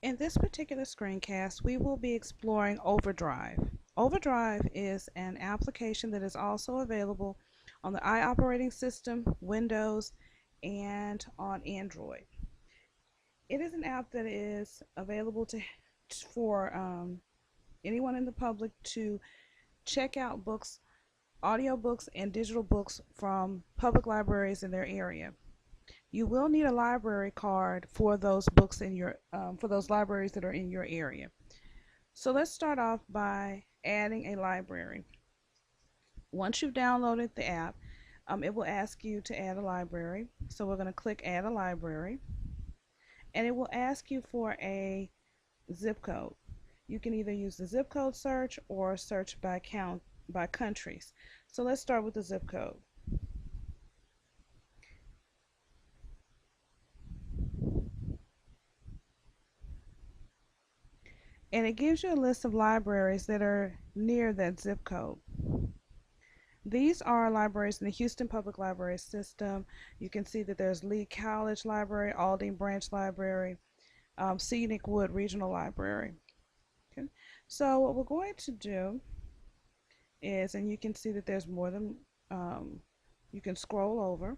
In this particular screencast, we will be exploring Overdrive. Overdrive is an application that is also available on the operating system, Windows, and on Android. It is an app that is available for anyone in the public to check out books, audiobooks, and digital books from public libraries in their area. You will need a library card for those books in your for those libraries that are in your area. So let's start off by adding a library. Once you've downloaded the app, it will ask you to add a library. So we're going to click Add a Library, and it will ask you for a zip code. You can either use the zip code search or search by countries. So let's start with the zip code. And it gives you a list of libraries that are near that zip code. These are libraries in the Houston Public Library System. You can see that there's Lee College Library, Aldine Branch Library, Scenic Wood Regional Library. Okay. So what we're going to do is, and you can see that there's more than, you can scroll over.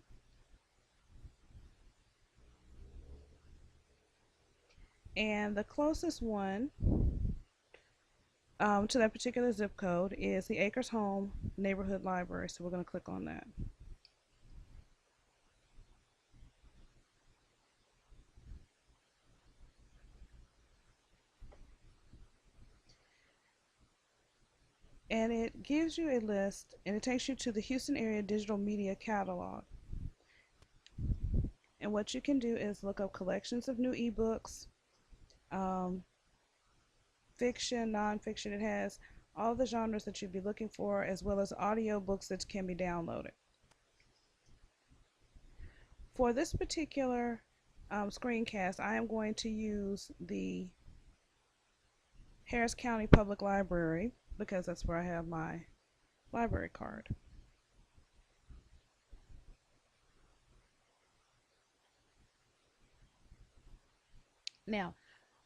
And the closest one to that particular zip code is the Acres Home Neighborhood Library. So we're going to click on that. And it gives you a list, and it takes you to the Houston Area Digital Media Catalog. And what you can do is look up collections of new ebooks, um, fiction, nonfiction. It has all the genres that you'd be looking for, as well as audio books that can be downloaded. For this particular screencast, I am going to use the Harris County Public Library because that's where I have my library card. Now,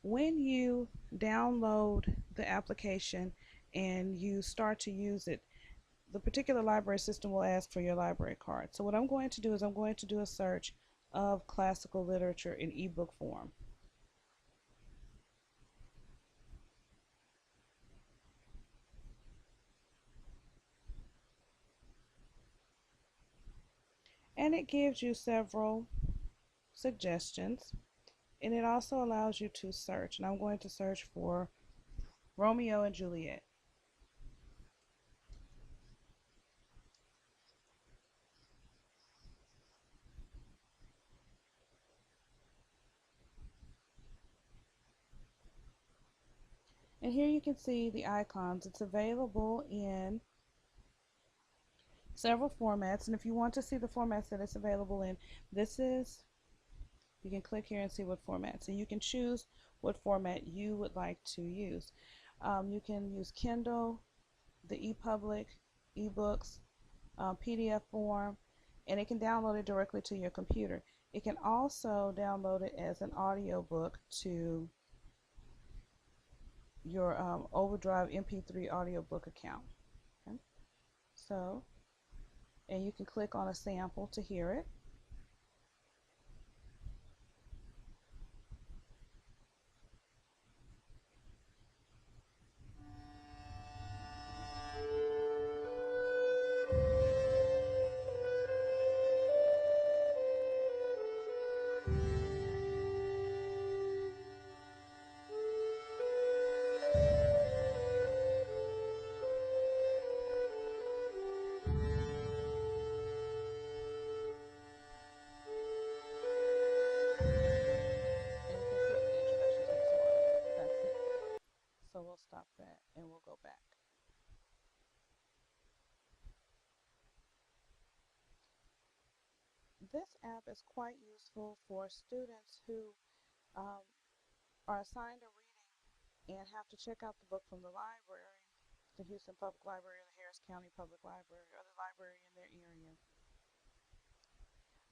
when you download the application and you start to use it, the particular library system will ask for your library card. So what I'm going to do is I'm going to do a search of classical literature in ebook form. And it gives you several suggestions, and it also allows you to search. And I'm going to search for Romeo and Juliet. And here you can see the icons. It's available in several formats, and if you want to see the formats that it's available in, you can click here and see what formats, and you can choose what format you would like to use. You can use Kindle, the ePublic, ebooks, PDF form, and it can download it directly to your computer. It can also download it as an audio book to your Overdrive MP3 audiobook account. Okay? So, and you can click on a sample to hear it. And you can see the introduction takes a while. That's it. So we'll stop that and we'll go back. This app is quite useful for students who um, are assigned a reading and have to check out the book from the library, the Houston Public Library or the Harris County Public Library or the library in their area.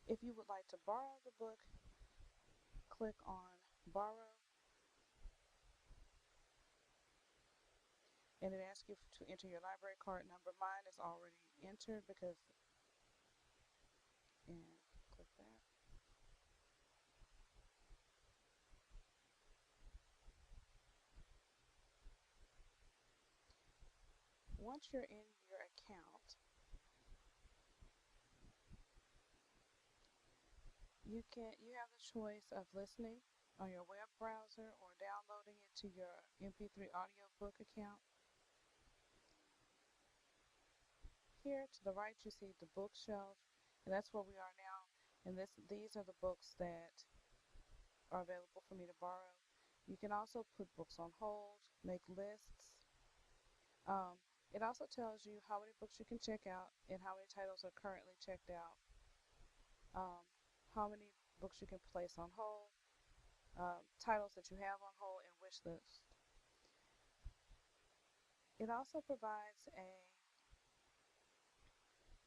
If you would like to borrow the book, click on Borrow, and it asks you to enter your library card number. Mine is already entered because, and click that. Once you're in your account, you have the choice of listening on your web browser or downloading it to your MP3 audiobook account. Here to the right you see the bookshelf, and that's where we are now. And these are the books that are available for me to borrow. You can also put books on hold, make lists. Um, it also tells you how many books you can check out and how many titles are currently checked out, how many books you can place on hold, titles that you have on hold, and wish list. It also provides a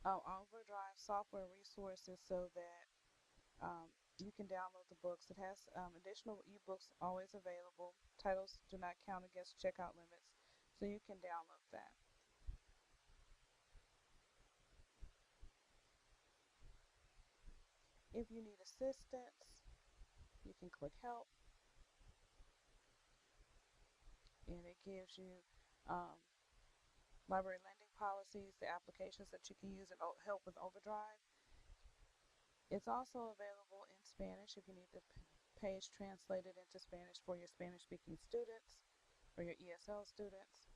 Overdrive software resources so that you can download the books. It has additional ebooks always available. Titles do not count against checkout limits, so you can download that. If you need assistance, you can click help, and it gives you um, library lending policies, the applications that you can use, and help with Overdrive. It's also available in Spanish if you need the page translated into Spanish for your Spanish-speaking students or your ESL students.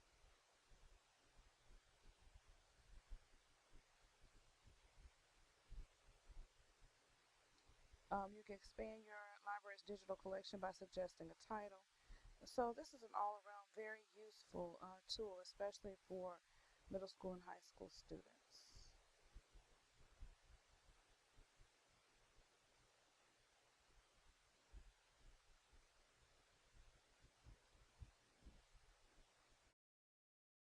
You can expand your library's digital collection by suggesting a title. So this is an all-around very useful tool, especially for middle school and high school students.